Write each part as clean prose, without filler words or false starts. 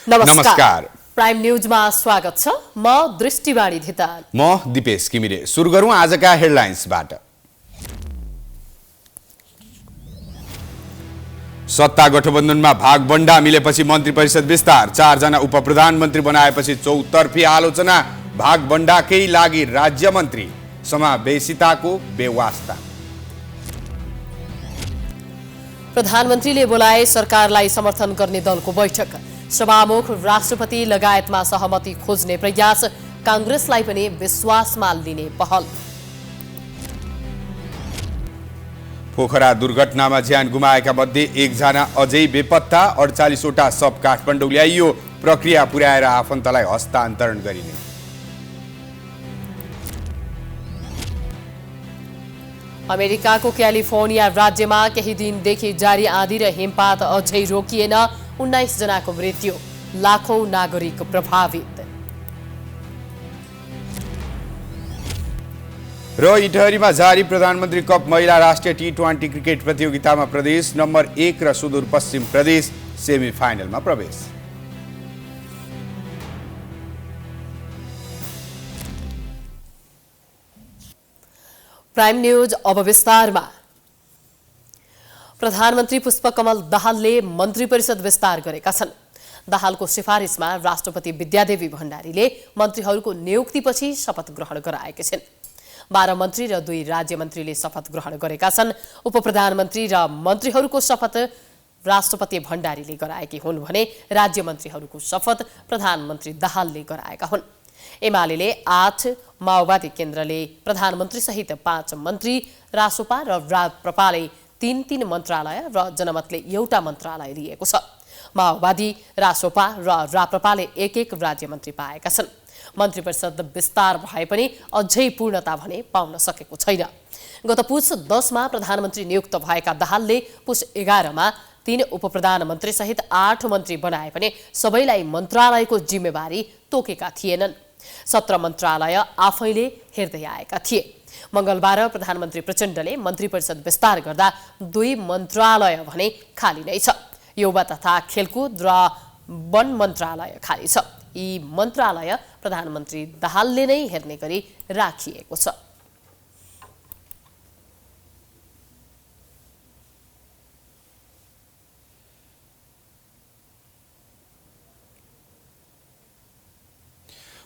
नमस्कार। प्राइम न्यूजमा स्वागत छ। म दृष्टिवाणी धिताल। म दिपेश किमिरे। सुरु गरौँ आजका हेडलाइन्सबाट। सत्ता गठबन्धनमा भागबण्डा मिलेपछि मन्त्री परिषद विस्तार। 4 जना उपप्रधानमन्त्री बनाएपछि चौतर्फी आलोचना। भागबण्डाकै लागि राज्य मन्त्री समावेशिताको बेवास्ता। प्रधानमन्त्रीले बोलाए सरकारलाई समर्थन गर्ने दलको बैठक। सभामुख राष्ट्रपति लगायतमा सहमति खोज्ने प्रयास। कांग्रेसलाई पनि विश्वासमा लिने पहल। पोखरा दुर्घटनामा ज्यान गुमाएका मध्ये 1 जना अझै बेपत्ता। 48 वटा शव काठमाडौँ ल्याइयो। प्रक्रिया पुर्याएर आफन्तलाई हस्तान्तरण गरिने। अमेरिकाको क्यालिफोर्निया राज्यमा केही दिनदेखि जारी आँधी र हिमपात अझै रोकिएन। 19 जनाको मृत्यु, लाखौं नागरिक प्रभावित। र इटहरीमा जारी प्रधानमन्त्री कप महिला राष्ट्रिय T20 क्रिकेट प्रतियोगितामा प्रदेश नम्बर 1 र सुदूरपश्चिम प्रदेश सेमी फाइनलमा प्रवेश। प्राइम न्यूज अब विस्तारमा। प्रधानमन्त्री पुष्पकमल दाहालले मन्त्री परिषद विस्तार गरेका छन्। दाहालको सिफारिसमा राष्ट्रपति विद्यादेवी भण्डारीले मन्त्रीहरूको नियुक्तिपछि शपथ ग्रहण गराएका छिन्। 12 मन्त्री र 2 राज्य मन्त्रीले शपथ ग्रहण गरेका छन्। उपप्रधानमन्त्री र मन्त्रीहरूको शपथ राष्ट्रपति भण्डारीले गराएकी हुन् भने राज्य मन्त्रीहरूको शपथ प्रधानमन्त्री दाहालले गराएका हुन्। एमाले 8, माओवादी केन्द्रले प्रधानमन्त्री सहित 5 मन्त्री, रासोपा र राप्रपाले 3 मन्त्रालय र जनमतले एउटा मन्त्रालय लिएको छ। माओवादी, रासोपा र राप्रपाले 1 राज्य मन्त्री पाएका छन्। मन्त्री परिषद विस्तार भए पनि अझै पूर्णता भने पाउन सकेको छैन। गत पुस 10 मा प्रधानमन्त्री नियुक्त भएका दाहालले पुस 11 मा 3 उपप्रधानमन्त्री सहित 8 मन्त्री बनाए पनि सबैलाई मन्त्रालयको जिम्मेवारी तोकेका थिएनन्। 17 मन्त्रालय आफैले हेर्दै आएका थिए। मंगलबार प्रधानमन्त्री प्रचण्डले मन्त्री परिषद विस्तार गर्दा 2 मन्त्रालय भने खाली नै छ। युवा तथा खेलकुद र वन मन्त्रालय खाली छ। यी मन्त्रालय प्रधानमन्त्री दाहालले नै हेर्ने गरी राखिएको छ।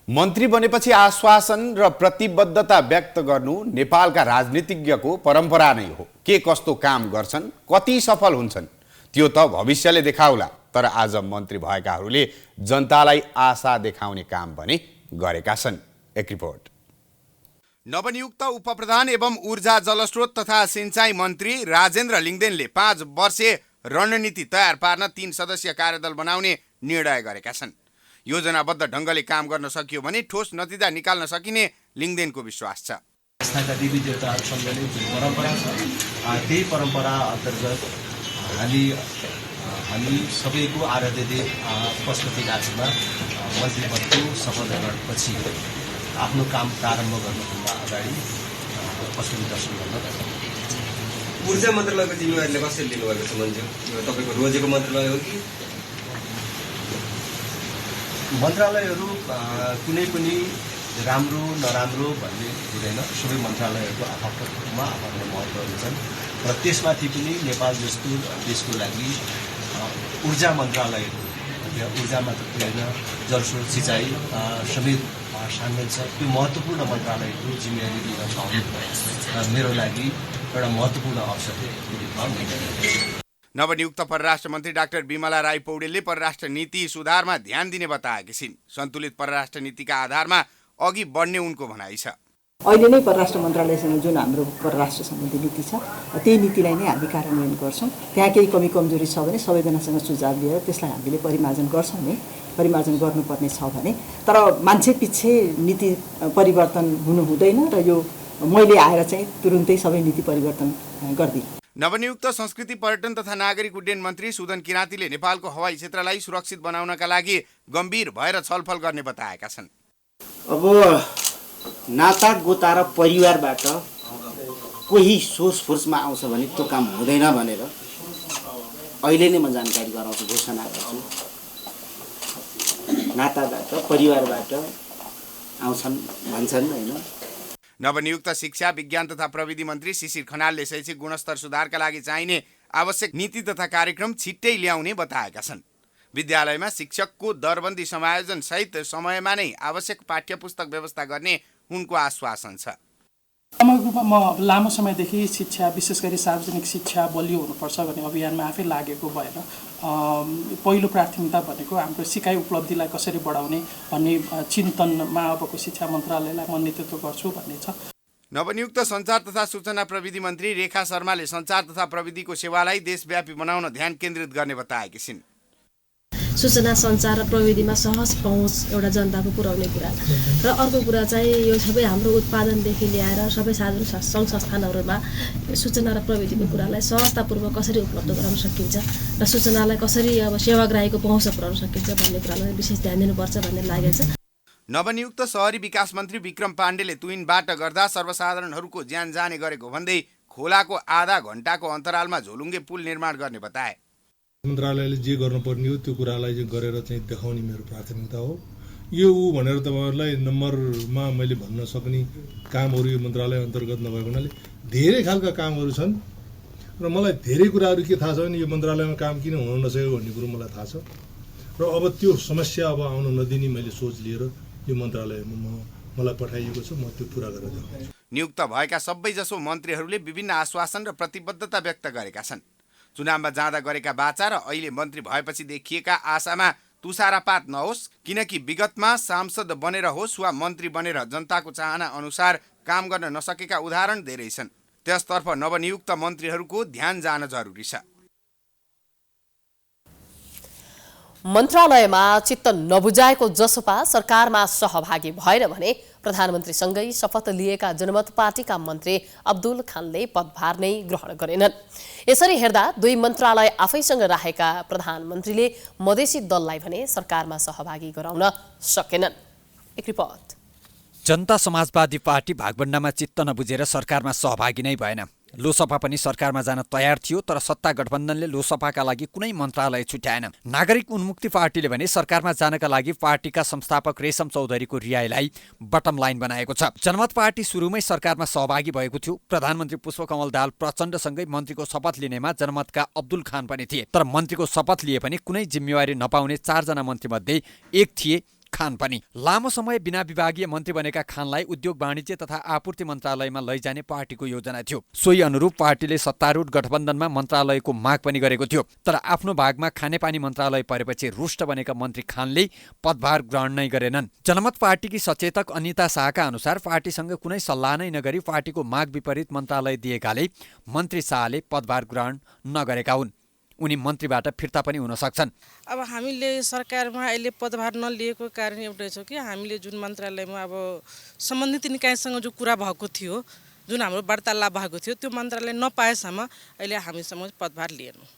मन्त्री बनेपछि आश्वासन र प्रतिबद्धता व्यक्त गर्नु नेपालका राजनीतिज्ञको परम्परा नै हो। के कस्तो काम गर्छन्, कति सफल हुन्छन् त्यो त भविष्यले देखाउला। तर आज मन्त्री भएकाहरूले जनतालाई आशा देखाउने काम पनि गरेका छन्। एक रिपोर्ट। नवनियुक्त उपप्रधान एवं ऊर्जा जलस्रोत तथा सिंचाई मन्त्री राजेन्द्र लिङदेनले 5 वर्षीय रणनीति तयार पार्न 3 सदस्यीय कार्यदल बनाउने निर्णय गरेका छन्। योजनाबद्ध ढङ्गले काम गर्न सकियो भने ठोस नतिजा निकाल्न सकिने लिङदेनको विश्वास छ। संस्थाका देवी देवताहरू सम्झने जुन परम्परा छ, त्यही परम्परा अन्तर्गत हामी सबैको आराध्य देव पशुपति राज्यमा मन्त्री पदको शपथ ग्रहणपछि आफ्नो काम प्रारम्भ गर्नुभन्दा अगाडि पशुपति दर्शन गर्न। ऊर्जा मन्त्रालयको जिम्मेवारीले कसरी लिनुभएको छ मन्त्री? तपाईँको रोजेको मन्त्रालय हो कि? मन्त्रालयहरू कुनै पनि राम्रो नराम्रो भन्ने हुँदैन। सबै मन्त्रालयहरूको आफ्नो रूपमा आफ्नो महत्त्व हुन्छन् र त्यसमाथि पनि नेपाल जस्तो देशको लागि ऊर्जा मन्त्रालयहरू, ऊर्जा मात्र होइन, जलस्रोत सिँचाइ समेत सामेल छ। त्यो महत्त्वपूर्ण मन्त्रालयहरू जिम्मेवारी लिन पाउने मेरो लागि एउटा महत्त्वपूर्ण अवसर हो। नवनियुक्त परराष्ट्र मन्त्री डाक्टर बिमला राई पौडेलले परराष्ट्र नीति सुधारमा ध्यान दिने बताएकी छिन्। सन्तुलित परराष्ट्र नीतिका आधारमा अघि बढ्ने उनको भनाइ छ। अहिले नै परराष्ट्र मन्त्रालयसँग जुन हाम्रो परराष्ट्र सम्बन्धी नीति छ, त्यही नीतिलाई नै हामी कार्यान्वयन गर्छौँ। त्यहाँ केही कमी कमजोरी छ भने सबैजनासँग सुझाव लिएर त्यसलाई हामीले परिमार्जन गर्छौँ नै। परिमार्जन गर्नुपर्ने छ भने, तर मान्छे पछि नीति परिवर्तन हुनु हुँदैन र यो मैले आएर चाहिँ तुरुन्तै सबै नीति परिवर्तन गर्दिनँ। नवनियुक्त संस्कृति पर्यटन तथा नागरिक उड्डयन मन्त्री सुदन किराँतीले नेपालको हवाई क्षेत्रलाई सुरक्षित बनाउनका लागि गम्भीर भएर छलफल गर्ने बताएका छन्। अब नाता गोता र परिवारबाट कोही सोच फोर्समा आउँछ भने त्यो काम हुँदैन भनेर अहिले नै म जानकारी गराउँछु, घोषणा गर्छु। नाताबाट परिवारबाट आउँछन् भन्छन् होइन। नवनियुक्त शिक्षा विज्ञान तथा प्रविधि मन्त्री शिशिर खनालले शैक्षिक गुणस्तर सुधारका लागि चाहिने आवश्यक नीति तथा कार्यक्रम छिट्टै ल्याउने बताएका छन्। विद्यालयमा शिक्षकको दरबन्दी समायोजन सहित समयमा नै आवश्यक पाठ्यपुस्तक व्यवस्था गर्ने उनको आश्वासन छ। समग्र रूपमा म लामो समयदेखि शिक्षा विशेष गरी सार्वजनिक शिक्षा बलियो हुनुपर्छ भन्ने अभियानमा आफै लागेको भएर पहिलो प्राथमिकता भनेको हाम्रो सिकाइ उपलब्धिलाई कसरी बढाउने भन्ने चिन्तनमा अबको शिक्षा मन्त्रालयलाई म नेतृत्व गर्छु भन्ने छ। नवनियुक्त सञ्चार तथा सूचना प्रविधि मन्त्री रेखा शर्माले सञ्चार तथा प्रविधिको सेवालाई देशव्यापी बनाउन ध्यान केन्द्रित गर्ने बताएकी छिन्। सूचना सञ्चार र प्रविधिमा सहज पहुँच एउटा जनताको पुर्याउने कुरा र अर्को कुरा चाहिँ यो सबै हाम्रो उत्पादनदेखि ल्याएर सबै साधारण सङ्घ संस्थानहरूमा सूचना र प्रविधिको कुरालाई सहजतापूर्वक कसरी उपलब्ध गराउन सकिन्छ र सूचनालाई कसरी अब सेवाग्राहीको पहुँच पुर्याउन सकिन्छ भन्ने कुरालाई विशेष ध्यान दिनुपर्छ भन्ने लागेको छ। नवनियुक्त शहरी विकास मन्त्री विक्रम पाण्डेले तुइनबाट गर्दा सर्वसाधारणहरूको ज्यान जाने गरेको भन्दै खोलाको आधा घण्टाको अन्तरालमा झोलुङ्गे पुल निर्माण गर्ने बताए। मन्त्रालयले जे गर्नुपर्ने हो त्यो कुरालाई चाहिँ गरेर चाहिँ देखाउने मेरो प्राथमिकता हो। यो भनेर तपाईँहरूलाई नम्बरमा मैले भन्न सक्ने कामहरू यो मन्त्रालय अन्तर्गत नभएको हुनाले धेरै खालका कामहरू छन् र मलाई धेरै कुराहरू के थाहा छ भने यो मन्त्रालयमा काम किन हुन नसकेको भन्ने कुरो मलाई थाहा छ र अब त्यो समस्या अब आउन नदिने मैले सोच लिएर यो मन्त्रालयमा मलाई पठाइएको छ। म त्यो पुरा गरेर देखाउँछु। नियुक्त भएका सबैजसो मन्त्रीहरूले विभिन्न आश्वासन र प्रतिबद्धता व्यक्त गरेका छन्। चुनावमा जाँदा गरेका बाचा र अहिले मन्त्री भएपछि देखिएका आशामा तुषारापात नहोस्, किनकि विगतमा सांसद बनेर होस् वा मन्त्री बनेर जनताको चाहना अनुसार काम गर्न नसकेका उदाहरण धेरै छन्। त्यसतर्फ नवनियुक्त मन्त्रीहरूको ध्यान जान जरुरी छ। मन्त्रालयमा चित्त नबुझाएको जसपा सरकारमा सहभागी भएन भने प्रधानमन्त्रीसँगै शपथ लिएका जनमत पार्टीका मन्त्री अब्दुल खानले पदभार नै ग्रहण गरेनन्। यसरी हेर्दा दुई मन्त्रालय आफैसँग राखेका प्रधानमन्त्रीले मधेसी दललाई भने सरकारमा सहभागी गराउन सकेनन्। एक रिपोर्ट। जनता समाजवादी पार्टी भागबण्डामा चित्त नबुझेर सरकारमा सहभागी नै भएन। लोसपा पनि सरकारमा जान तयार थियो, तर सत्ता गठबन्धनले लोसपाका लागि कुनै मन्त्रालय छुट्याएन। नागरिक उन्मुक्ति पार्टीले भने सरकारमा जानका लागि पार्टीका संस्थापक रेशम चौधरीको रिहाईलाई बटम लाइन बनाएको छ। जनमत पार्टी सुरुमै सरकारमा सहभागी भएको थियो। प्रधानमन्त्री पुष्पकमल दाहाल प्रचण्डसँगै मन्त्रीको शपथ लिनेमा जनमतका अब्दुल खान पनि थिए, तर मन्त्रीको शपथ लिए पनि कुनै जिम्मेवारी नपाउने 4 जना मन्त्रीमध्ये एक थिए खान पनि। लामो समय बिना विभागीय मन्त्री बनेका खानलाई उद्योग वाणिज्य तथा आपूर्ति मन्त्रालयमा लैजाने पार्टीको योजना थियो। सोही अनुरूप पार्टीले सत्तारूढ गठबन्धनमा मन्त्रालयको माग पनि गरेको थियो, तर आफ्नो भागमा खानेपानी मन्त्रालय परेपछि रुष्ट बनेका मन्त्री खानले पदभार ग्रहण नै गरेनन्। जनमत पार्टीकी सचेतक अनिता शाहका अनुसार पार्टीसँग कुनै सल्लाह नै नगरी पार्टीको माग विपरीत मन्त्रालय दिएकाले मन्त्री शाहले पदभार ग्रहण नगरेका हुन्। उनी मन्त्रीबाट फिर्ता पनि हुन सक्छन्। अब हामीले सरकारमा अहिले पदभार नलिएको कारण एउटै छ कि हामीले जुन मन्त्रालयमा अब सम्बन्धित निकायसँग जो कुरा भएको थियो, जुन हाम्रो वार्तालाप भएको थियो, त्यो मन्त्रालय नपाएसम्म अहिले हामीसँग पदभार लिएनौँ।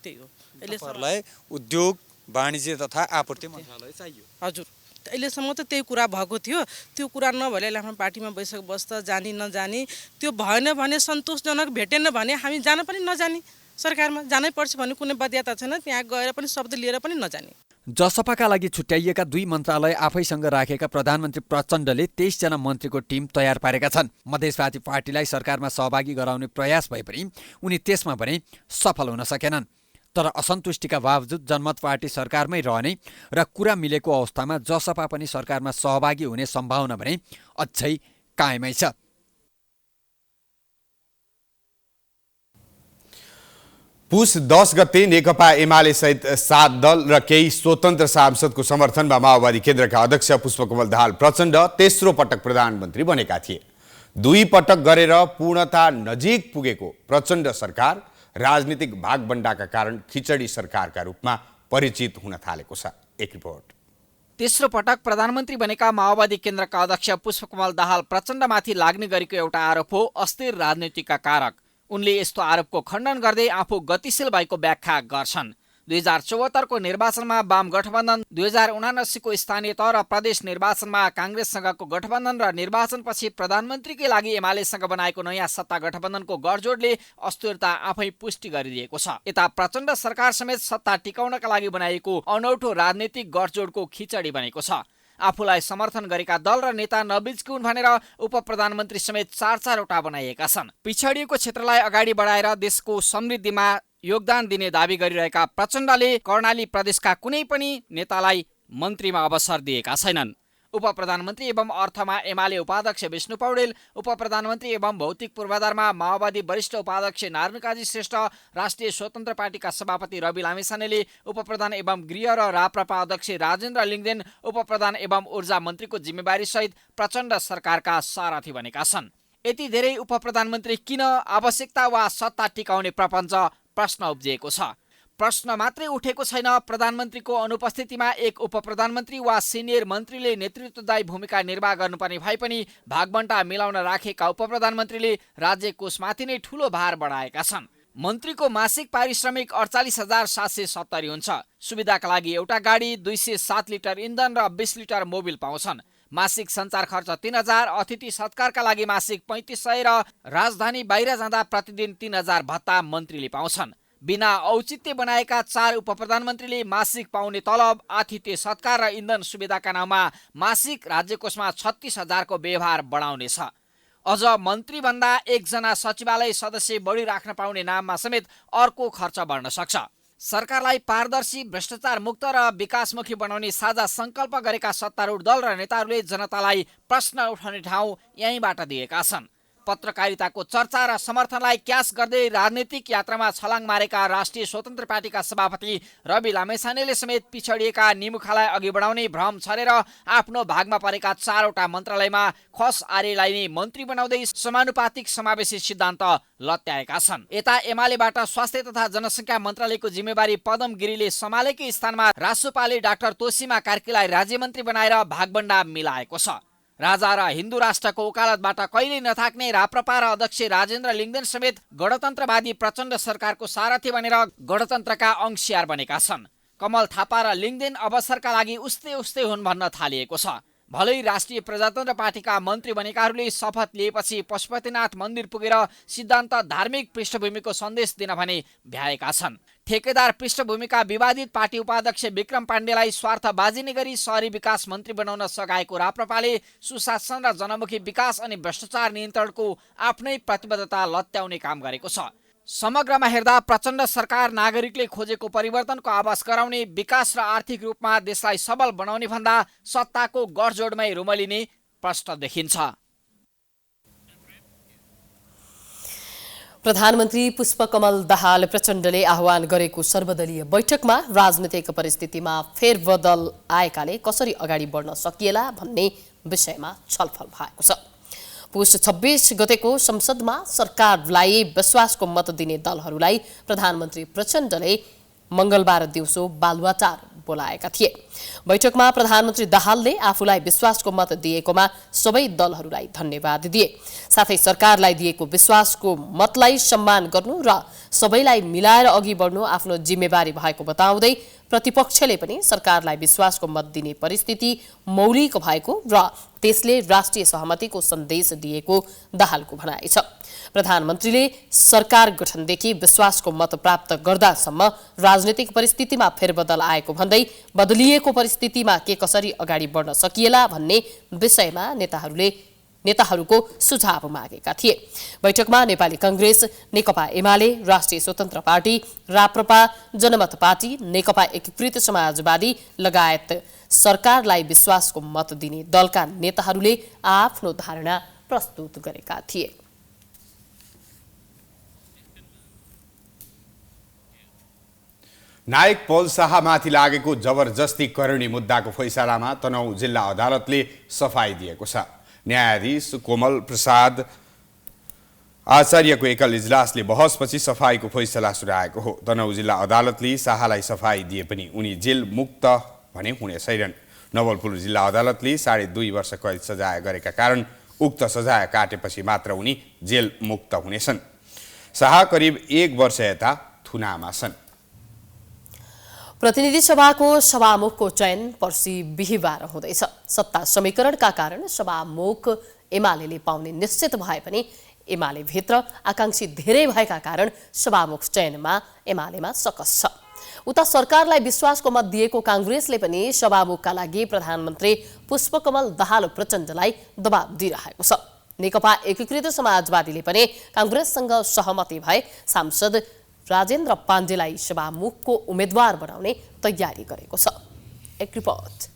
त्यही हो। अहिले उद्योग वाणिज्य तथा आपूर्ति मन्त्रालय चाहियो। हजुर, अहिलेसम्म त त्यही कुरा भएको थियो। त्यो कुरा नभएर आफ्नो पार्टीमा बैठक बस्दा जानी नजानी त्यो भएन भने सन्तोषजनक भेटेन भने हामी जान पनि नजानी, सरकारमा जानै पर्छ भन्ने कुनै बाध्यता छैन। त्यहाँ गएर पनि शब्द लिएर पनि नजाने। जसपाका लागि छुट्याइएका दुई मन्त्रालय आफैसँग राखेका प्रधानमन्त्री प्रचण्डले 23 जना मन्त्रीको टिम तयार पारेका छन्। मधेसवादी पार्टीलाई सरकारमा सहभागी गराउने प्रयास भए पनि उनी त्यसमा भने सफल हुन सकेनन्। तर असन्तुष्टिका बावजुद जनमत पार्टी सरकारमै रहने र कुरा मिलेको अवस्थामा जसपा पनि सरकारमा सहभागी हुने सम्भावना भने अझै कायमै छ। पुस 10 गते नेकपा एमाले सहित 7 दल र केही स्वतन्त्र सांसदको समर्थनमा माओवादी केन्द्रका अध्यक्ष पुष्पकमल दाहाल प्रचण्ड तेस्रो पटक प्रधानमन्त्री बनेका थिए। 2 पटक गरेर पूर्णता नजिक पुगेको प्रचण्ड सरकार राजनीतिक भागबण्डाका कारण खिचडी सरकारका रूपमा परिचित हुन थालेको छ। एक रिपोर्ट। तेस्रो पटक प्रधानमन्त्री बनेका माओवादी केन्द्रका अध्यक्ष पुष्पकमल दाहाल प्रचण्डमाथि लाग्ने गरेको एउटा आरोप हो अस्थिर राजनीतिका कारक। उनले यस्तो आरोपको खण्डन गर्दै आफू गतिशील भएको व्याख्या गर्छन्। 2074को निर्वाचनमा वाम गठबन्धन, 2079को स्थानीय तह र प्रदेश निर्वाचनमा काङ्ग्रेससँगको गठबन्धन र निर्वाचनपछि प्रधानमन्त्रीकै लागि एमालेसँग बनाएको नयाँ सत्ता गठबन्धनको गठजोडले अस्थिरता आफै पुष्टि गरिदिएको छ। यता प्रचण्ड सरकार समेत सत्ता टिकाउनका लागि बनाइएको अनौठो राजनीतिक गठजोडको खिचडी बनेको छ। आफूलाई समर्थन गरेका दल र नेता नबिच्कुन् भनेर उपप्रधानमन्त्री समेत 4-4वटा बनाइएका छन्। पिछडिएको क्षेत्रलाई अगाडि बढाएर देशको समृद्धिमा योगदान दिने दावी गरिरहेका प्रचण्डले कर्णाली प्रदेशका कुनै पनि नेतालाई मन्त्रीमा अवसर दिएका छैनन्। उपप्रधानमन्त्री एवं अर्थमा एमाले उपाध्यक्ष विष्णु पौडेल, उपप्रधानमन्त्री एवं भौतिक पूर्वाधारमा माओवादी वरिष्ठ उपाध्यक्ष नारायण काजी श्रेष्ठ, राष्ट्रिय स्वतन्त्र पार्टीका सभापति रवि लामिछानेले, उपप्रधान एवं गृह र राप्रपा अध्यक्ष राजेन्द्र लिङ्गदेन उपप्रधान एवं ऊर्जा मन्त्रीको जिम्मेवारी सहित प्रचण्ड सरकारका सारथी बनेका छन्। यति धेरै उपप्रधानमन्त्री किन, आवश्यकता वा सत्ता टिकाउने प्रपञ्च प्रश्न उब्जिएको छ। प्रश्न मात्रै उठेको छैन, प्रधानमन्त्रीको अनुपस्थितिमा एक उपप्रधानमन्त्री वा सिनियर मन्त्रीले नेतृत्वदायी भूमिका निर्वाह गर्नुपर्ने भए पनि भागबण्टा मिलाउन राखेका उपप्रधानमन्त्रीले राज्य कोषमाथि नै ठूलो भार बढाएका छन्। मन्त्रीको मासिक पारिश्रमिक 48,770 हुन्छ। सुविधाका लागि एउटा गाडी, 207 लिटर इन्धन र 20 लिटर मोबिल पाउँछन्। मासिक सञ्चार खर्च 3,000, अतिथि सत्कारका लागि मासिक 3,500 र राजधानी बाहिर जाँदा प्रतिदिन 3,000 भत्ता मन्त्रीले पाउँछन्। बिना औचित्य बनाएका 4 उपप्रधानमन्त्रीले मासिक पाउने तलब, आतिथ्य सत्कार र इन्धन सुविधाका नाममा मासिक राज्यकोषमा 36,000को व्यवहार बढाउनेछ। अझ मन्त्रीभन्दा एकजना सचिवालय सदस्य बढी राख्न पाउने नाममा समेत अर्को खर्च बढ्न सक्छ। सरकारलाई पारदर्शी, भ्रष्टाचार मुक्त र विकासमुखी बनाउने साझा सङ्कल्प गरेका सत्तारूढ दल र नेताहरूले जनतालाई प्रश्न उठाउने ठाउँ यहीँबाट दिएका छन्। पत्रकारिताको चर्चा र समर्थनलाई क्यास गर्दै राजनीतिक यात्रामा छलाङ मारेका राष्ट्रिय स्वतन्त्र पार्टीका सभापति रवि लामेछानेले समेत पिछडिएका निमुखालाई अघि बढाउने भ्रम छरेर आफ्नो भागमा परेका 4वटा मन्त्रालयमा खस आर्यलाई नै मन्त्री बनाउँदै समानुपातिक समावेशी सिद्धान्त लत्याएका छन्। यता एमालेबाट स्वास्थ्य तथा जनसङ्ख्या मन्त्रालयको जिम्मेवारी पदम गिरीले सम्हालेकै स्थानमा रासोपाले डाक्टर तोसीमा कार्कीलाई राज्यमन्त्री बनाएर भागबण्डा मिलाएको छ। राजा र हिन्दू राष्ट्रको वकालतबाट कहिल्यै नथाक्ने राप्रपा र अध्यक्ष राजेन्द्र लिङ्गदेन समेत गणतन्त्रवादी प्रचण्ड सरकारको सारथी बनेर गणतन्त्रका अंशियार बनेका छन्। कमल थापा र लिङ्गदेन अवसरका लागि उस्तै हुन् भन्न थालिएको छ। भलै राष्ट्रिय प्रजातन्त्र पार्टीका मन्त्री बनेकाहरूले शपथ लिएपछि पशुपतिनाथ मन्दिर पुगेर सिद्धान्त धार्मिक पृष्ठभूमिको सन्देश दिन भने भ्याएका छन्। ठेकेदार पृष्ठभूमिका विवादित पार्टी उपाध्यक्ष विक्रम पाण्डेलाई स्वार्थ बाजिने गरी शहरी विकास मन्त्री बनाउन सघाएको राप्रपाले सुशासन र जनमुखी विकास अनि भ्रष्टाचार नियन्त्रणको आफ्नै प्रतिबद्धता लत्याउने काम गरेको छ। समग्रमा हेर्दा प्रचण्ड सरकार नागरिकले खोजेको परिवर्तनको आभास गराउने, विकास र आर्थिक रूपमा देशलाई सबल बनाउने भन्दा सत्ताको गठजोडमै रुमलिने प्रश्न देखिन्छ। प्रधानमन्त्री पुष्पकमल दाहाल प्रचण्डले आह्वान गरेको सर्वदलीय बैठकमा राजनीतिक परिस्थितिमा फेरबदल आएकाले कसरी अगाडि बढ्न सकिएला भन्ने विषयमा छलफल भएको छ। पुष 26 गतेको संसदमा सरकारलाई विश्वासको मत दिने दलहरूलाई प्रधानमन्त्री प्रचण्डले मंगलबार दिउँसो बालुवाटार बोलाएका थिए। बैठकमा प्रधानमन्त्री दाहालले आफूलाई विश्वासको मत दिएकोमा सबै दलहरूलाई धन्यवाद दिए। साथै सरकारलाई दिएको विश्वासको मतलाई सम्मान गर्नु र सबैलाई मिलाएर अघि बढ्नु आफ्नो जिम्मेवारी भएको बताउँदै प्रतिपक्षले पनि सरकारलाई विश्वासको मत दिने परिस्थिति मौलिक भएको र त्यसले राष्ट्रिय सहमतिको सन्देश दिएको दाहालको भनाइ छ। प्रधानमन्त्रीले सरकार गठनदेखि विश्वासको मत प्राप्त गर्दासम्म राजनीतिक परिस्थितिमा फेरबदल आएको भन्दै बदलिएको परिस्थितिमा के कसरी अगाडि बढ्न सकिएला भन्ने विषयमा नेताहरूको सुझाव मागेका थिए। बैठकमा नेपाली कांग्रेस, नेकपा एमाले, राष्ट्रिय स्वतन्त्र पार्टी, राप्रपा, जनमत पार्टी, नेकपा एकीकृत समाजवादी लगायत सरकारलाई विश्वासको मत दिने दलका नेताहरूले आफ्नो धारणा प्रस्तुत गरेका थिए। नायक पौल शाहमाथि लागेको जबरजस्ती करणी मुद्दाको फैसलामा तनहुँ जिल्ला अदालतले सफाई दिएको छ। न्यायाधीश कोमल प्रसाद आचार्यको एकल इजलासले बहसपछि सफाईको फैसला सुनाएको हो। तनहुँ जिल्ला अदालतले शाहलाई सफाई दिए पनि उनी जेल मुक्त भने हुने छैनन्। नवलपुर जिल्ला अदालतले 2.5 वर्ष कैद सजाय गरेका कारण उक्त सजाय काटेपछि मात्र उनी जेल मुक्त हुनेछन्। शाह करिब 1 वर्ष यता थुनामा छन्। प्रतिनिधि सभाको सभामुखको चयन पर्सि बिहीबार हुँदैछ। सत्ता समीकरणका कारण सभामुख एमाले पाउने निश्चित भए पनि एमाले भित्र आकांक्षी धेरै भएका कारण सभामुख चयनमा एमालेमा सकस छ। उता सरकारलाई विश्वासको मत दिएको कांग्रेसले पनि सभामुखका लागि प्रधानमन्त्री पुष्पकमल दाहाल प्रचण्डलाई दबाब दिइरहेको छ। नेकपा एकीकृत समाजवादीले पनि कांग्रेससँग सहमति भए सांसद राजेन्द्र पाण्डेलाई सभामुखको उम्मेद्वार बनाउने तयारी गरेको छ। एक रिपोर्ट।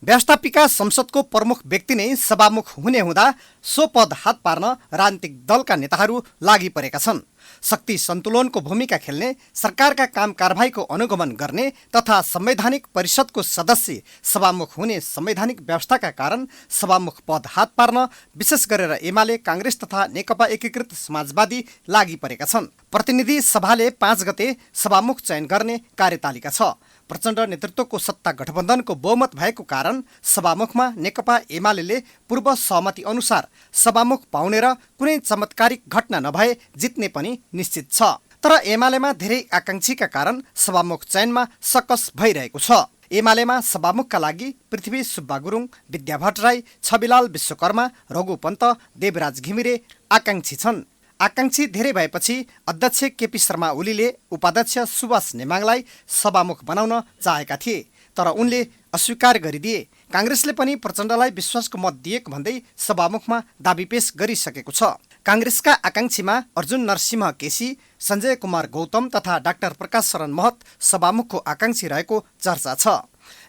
व्यवस्थापिका संसदको प्रमुख व्यक्ति नै सभामुख हुने हुँदा सो पद हात पार्न राजनीतिक दलका नेताहरू लागि परेका छन्। शक्ति सन्तुलनको भूमिका खेल्ने, सरकारका काम कारबाहीको अनुगमन गर्ने तथा संवैधानिक परिषदको सदस्य सभामुख हुने संवैधानिक व्यवस्थाका कारण सभामुख पद हात पार्न विशेष गरेर एमाले, कांग्रेस तथा नेकपा एकीकृत समाजवादी लागि परेका छन्। प्रतिनिधि सभाले 5 गते सभामुख चयन गर्ने कार्यतालिका छ। प्रचण्ड नेतृत्वको सत्ता गठबन्धनको बहुमत भएको कारण सभामुखमा नेकपा एमाले पूर्व सहमति अनुसार सभामुख पाउने र कुनै चमत्कारिक घटना नभए जित्ने पनि निश्चित छ। तर एमालेमा धेरै आकांक्षीका कारण सभामुख चयनमा सकस भइरहेको छ। एमालेमा सभामुखका लागि पृथ्वी सुब्बा गुरुङ, विद्या भट्टराई, छविलाल विश्वकर्मा, रघु पन्त, देवराज घिमिरे आकांक्षी छन्। आकांक्षी धेरै भएपछि अध्यक्ष केपी शर्मा ओलीले उपाध्यक्ष सुभाष नेमाङलाई सभामुख बनाउन चाहेका थिए, तर उनले अस्वीकार गरिदिए। कांग्रेसले पनि प्रचण्डलाई विश्वासको मत दिएको भन्दै सभामुखमा दाबी पेश गरिसकेको छ। कांग्रेसका आकांक्षीमा अर्जुन नरसिंह केसी, सञ्जय कुमार गौतम तथा डाक्टर प्रकाश शरण महत सभामुखको आकांक्षी रहेको चर्चा छ।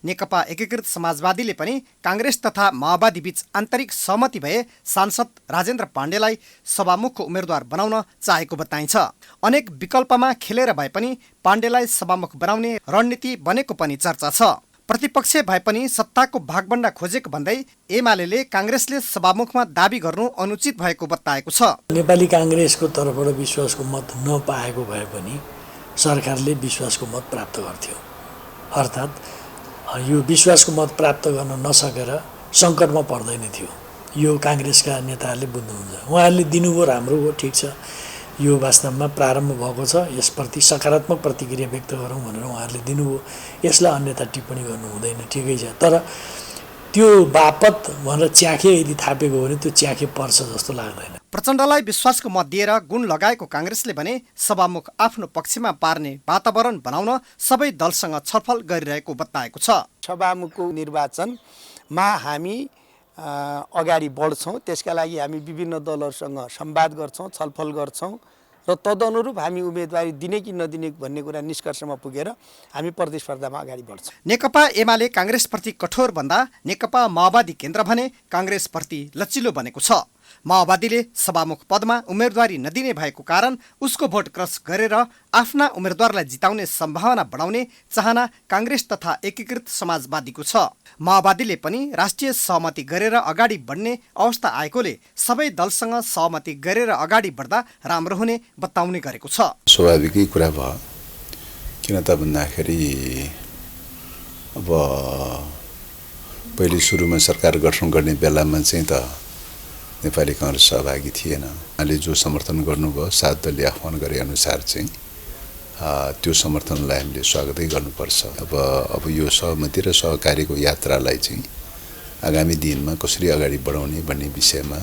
नेकपा एकीकृत समाजवादीले पनि कांग्रेस तथा माओवादी बीच आन्तरिक सहमति भए सांसद राजेन्द्र पाण्डेलाई सभामुखको उम्मेद्वार बनाउन चाहेको बताइन्छ। अनेक विकल्पमा खेलेर भए पनि पाण्डेलाई सभामुख बनाउने रणनीति बनेको पनि चर्चा छ। प्रतिपक्ष भए पनि सत्ताको भागबण्डा खोजेको भन्दै एमाले कांग्रेसले सभामुखमा दाबी गर्नु अनुचित भएको बताएको छ। नेपाली कांग्रेसको तर्फबाट विश्वासको मत नपाएको भए पनि सरकारले विश्वासको मत प्राप्त गर्थ्यो। अर्थात् यो विश्वासको मत प्राप्त गर्न नसकेर सङ्कटमा पर्दैन थियो। यो कांग्रेसका नेताहरूले बुझ्नुहुन्छ। उहाँहरूले दिनुभयो, राम्रो हो, ठिक छ। यो वास्तवमा प्रारम्भ भएको छ, यसप्रति सकारात्मक प्रतिक्रिया व्यक्त गरौँ भनेर उहाँहरूले दिनुभयो। यसलाई अन्यथा टिप्पणी गर्नु हुँदैन, ठिकै छ। तर त्यो बापत भनेर च्याखे यदि थापेको हो भने त्यो च्याखे पर्छ जस्तो लाग्दैन। प्रचण्डलाई विश्वासको मत दिएर गुण लगाएको कांग्रेसले भने सभामुख आफ्नो पक्षमा पार्ने वातावरण बनाउन सबै दलसँग छलफल गरिरहेको बताएको छ। सभामुखको निर्वाचनमा हामी अगाडि बढ्छौँ। त्यसका लागि हामी विभिन्न दलहरूसँग संवाद गर्छौँ, छलफल गर्छौँ र तदनुरूप हामी उम्मेदवारी दिने कि नदिने भन्ने कुरा निष्कर्षमा पुगेर हामी प्रतिस्पर्धामा अगाडि बढ्छौँ। नेकपा एमाले कांग्रेसप्रति कठोर भन्दा नेकपा माओवादी केन्द्र भने कांग्रेसप्रति लचिलो बनेको छ। माओवादीले सभामुख पदमा उम्मेदवारी नदिने भएको कारण उसको भोट क्रस गरेर आफ्ना उम्मेदवारलाई जिताउने सम्भावना बढाउने चाहना कांग्रेस तथा एकीकृत समाजवादीको छ। माओवादीले पनि राष्ट्रिय सहमति गरेर अगाडि बढ्ने अवस्था आएकोले सबै दलसँग सहमति गरेर अगाडि बढ्दा राम्रो हुने बताउने गरेको छ। स्वाभाविकै कुरा भयो, किन त भन्दाखेरि अब पहिले सुरुमा सरकार गठन गर्ने बेलामा चाहिँ त नेपाली कांग्रेस सहभागी थिएन। उहाँले जो समर्थन गर्नुभयो 7 दलले आह्वान गरे अनुसार चाहिँ त्यो समर्थनलाई हामीले स्वागतै गर्नुपर्छ। अब यो सहमति र सहकार्यको यात्रालाई चाहिँ आगामी दिनमा कसरी अगाडि बढाउने भन्ने विषयमा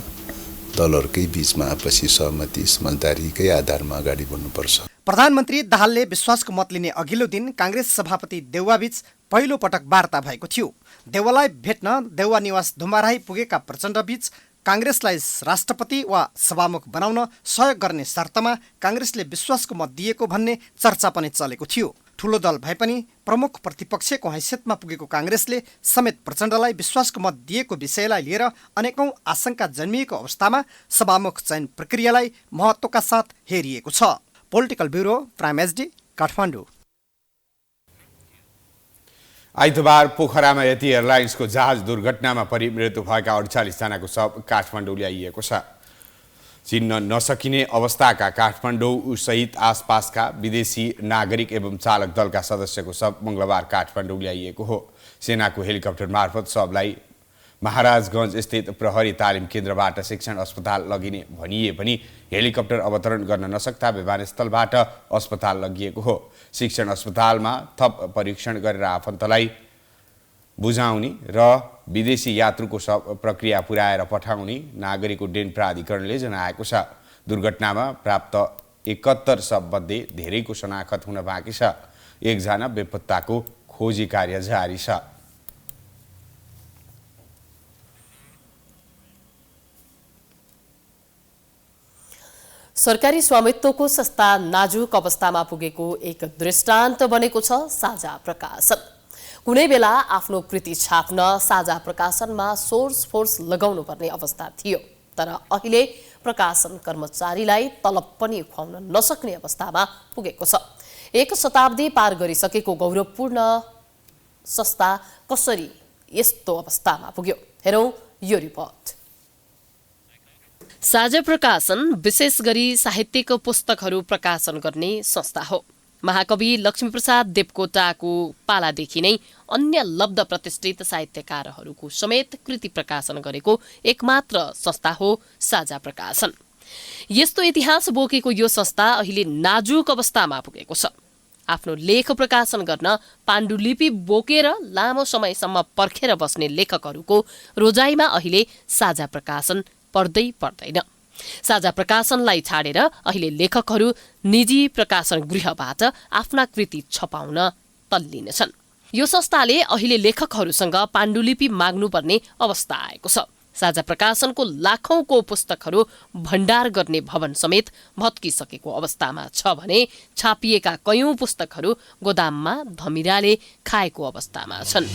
दलहरूकै बीचमा आपसी सहमति समझदारीकै आधारमा अगाडि बढ्नुपर्छ। प्रधानमन्त्री दाहालले विश्वासको मत लिने अघिल्लो दिन कांग्रेस सभापति देउवाबीच पहिलो पटक वार्ता भएको थियो। देउवालाई भेट्न देउवा निवास धुम्बाराही पुगेका प्रचण्डबीच कांग्रेसलाई राष्ट्रपति वा सभामुख बनाउन सहयोग गर्ने शर्तमा कांग्रेसले विश्वासको मत दिएको भन्ने चर्चा पनि चलेको थियो। ठूलो दल भए पनि प्रमुख प्रतिपक्षको हैसियतमा पुगेको कांग्रेसले समेत प्रचण्डलाई विश्वासको मत दिएको विषयलाई लिएर अनेकौं आशंका जन्मिएको अवस्थामा सभामुख चयन प्रक्रियालाई महत्त्वका साथ हेरिएको छ। Political bureau, prime HD, Kathmandu. आइतबार पोखरामा यति एयरलाइन्सको जहाज दुर्घटनामा परि मृत्यु भएका 48 जनाको शव काठमाडौँ ल्याइएको छ। चिन्न नसकिने अवस्थाका काठमाडौँ सहित आसपासका विदेशी नागरिक एवं चालक दलका सदस्यको शव मंगलबार काठमाडौँ ल्याइएको हो। सेनाको हेलिकप्टर मार्फत शवलाई महाराजगञ्ज स्थित प्रहरी तालिम केन्द्रबाट शिक्षण अस्पताल लगिने भनिए पनि हेलिकप्टर अवतरण गर्न नसक्दा विमानस्थलबाट अस्पताल लगिएको हो। शिक्षण अस्पतालमा थप परीक्षण गरेर आफन्तलाई बुझाउने र विदेशी यात्रुको प्रक्रिया पुर्याएर पठाउने नागरिक उड्डयन प्राधिकरणले जनाएको छ। दुर्घटनामा प्राप्त 71 शवमध्ये धेरैको शनाखत हुन बाँकी छ। एकजना बेपत्ताको खोजी कार्य जारी छ। सरकारी स्वामित्वको संस्था नाजुक अवस्थामा पुगेको एक दृष्टान्त बनेको छ साझा प्रकाशन। कुनै बेला आफ्नो कृति छाप्न साझा प्रकाशनमा सोर्स फोर्स लगाउनु पर्ने अवस्था थियो, तर अहिले प्रकाशन कर्मचारीलाई तलब पनि खुवाउन नसक्ने अवस्थामा पुगेको छ। एक शताब्दी पार गरिसकेको गौरवपूर्ण संस्था कसरी यस्तो अवस्थामा पुग्यो, हेरौं यो रिपोर्ट। साझा प्रकाशन विशेष गरी साहित्यिक पुस्तकहरू प्रकाशन गर्ने संस्था हो। महाकवि लक्ष्मीप्रसाद देवकोटाको पालादेखि नै अन्य लब्ध प्रतिष्ठित साहित्यकारहरूको समेत कृति प्रकाशन गरेको एकमात्र संस्था हो साझा प्रकाशन। यस्तो इतिहास बोकेको यो संस्था अहिले नाजुक अवस्थामा पुगेको छ। आफ्नो लेख प्रकाशन गर्न पाण्डुलिपि बोकेर लामो समयसम्म पर्खेर बस्ने लेखकहरूको रोजाइमा अहिले साझा प्रकाशन पर्दै पर्दैन। साझा प्रकाशनलाई छाडेर अहिले लेखकहरू निजी प्रकाशन गृहबाट आफ्ना कृति छपाउन तल्लिन छन्। यो संस्थाले अहिले लेखकहरूसँग पाण्डुलिपि माग्नुपर्ने अवस्था आएको छ। साझा प्रकाशनको लाखौंको पुस्तकहरू भण्डार गर्ने भवन समेत भत्किसकेको अवस्थामा छ भने छापिएका कयौं पुस्तकहरू गोदाममा धमिराले खाएको अवस्थामा छन्।